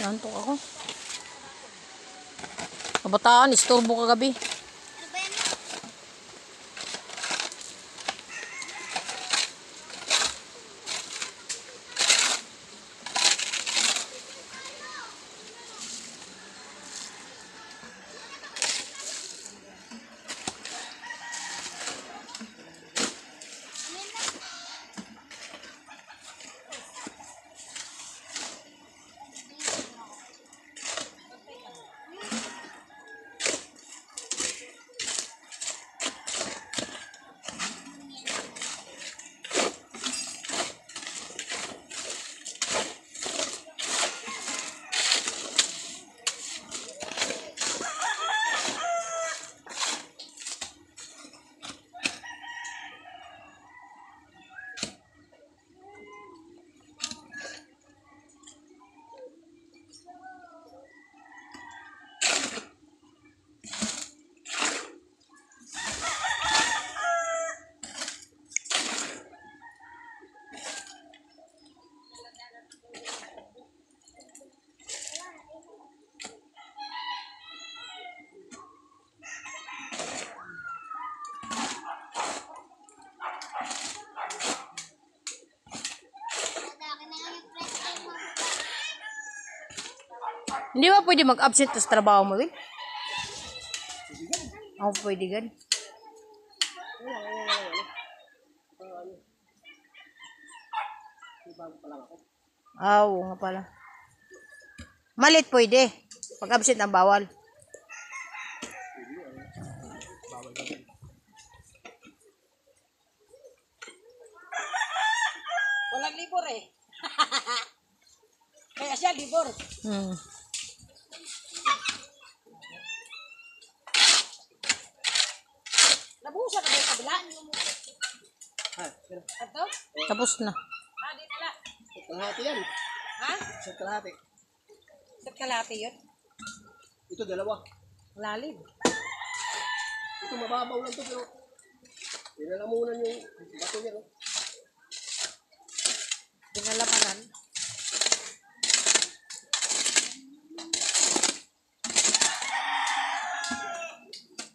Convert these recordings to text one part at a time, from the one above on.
Nantok ako. Kabataan, istorbo kagabi. Hindi ba pwede mag-absent sa trabaho mo, Will? Ako pwede gan. Oo nga pala. Malit pwede. Pag-absent ang bawal. Walang libor eh. Kaya siya libor. Nabuhusan na ba yung kabila? Ato? Tapos na. Di pala. Kalahati yan. Ha? Sa kalahati. Sat kalate yun? Ito dalawa. Lalim. Ito mababaw lang to pero pinalamunan yung bato niya. No? Dinalapanan.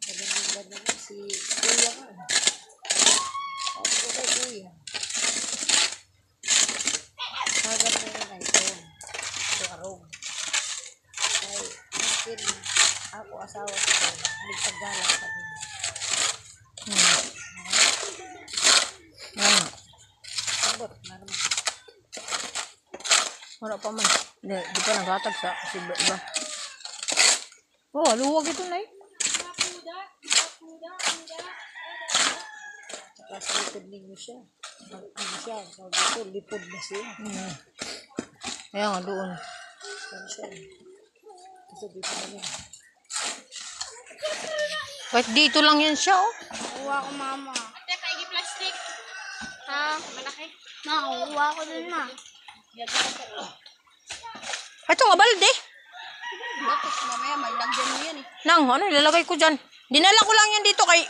Ganyan naman si Kuya ka. Tapos ko kay Kuya. Magan mo na ito. Ito arong. Ay, makin ako asawa ko. Nagpagalang ka din. Sabot na naman. Wala pa man. Di pa naghatag sa kasi iba. Oh, luwag ito na eh. Saka sa likod ninyo siya. Ano siya? Ito, lipod na siya. Kaya nga doon. Ano siya? Kasi dito na lang. Kahit dito lang yan siya oh. Uwa ko mama. Ate, paigi plastic. Ha? Malaki? Uwa ko dun na. Ito nga balde. Bakit mamaya may lagyan mo yan eh. Nang, ano ilalagay ko dyan? Dinala ko lang yan dito kay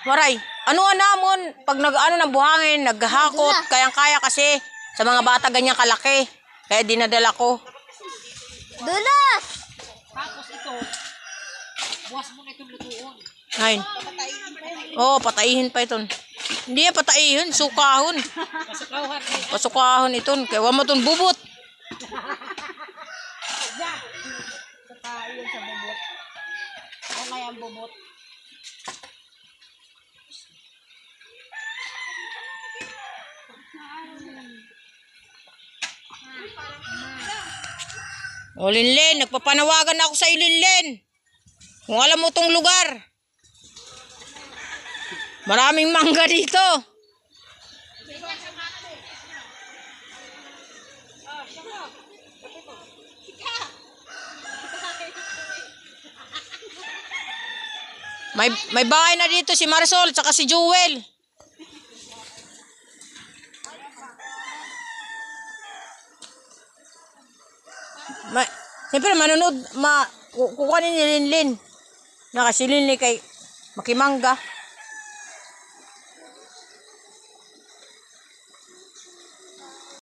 Waray. Ano namon pag nag-ano ng buhangin, naghahakot, kayang-kaya kasi sa mga bata ganyan kalaki. Kaya dinadala ko. Dulas! Tapos ito, buwas mo na itong lutuon. Ayun. Oo, patayihin pa ito. Hindi yan patayihin, sukahon. Pasukawhan eh. Pasukahon ito. Kaya wala mo itong bubot. Saka yun sa bubot. O nga yung bubot. O Linlen, nagpapanawagan ako sa iyo Linlen. Kung alam mo tong lugar. Maraming mangga dito. May bahay na dito si Marisol tsaka si Jewel. Siyempre manunod kukuha ni Linlin. Na kasi Linlin kay makimangga.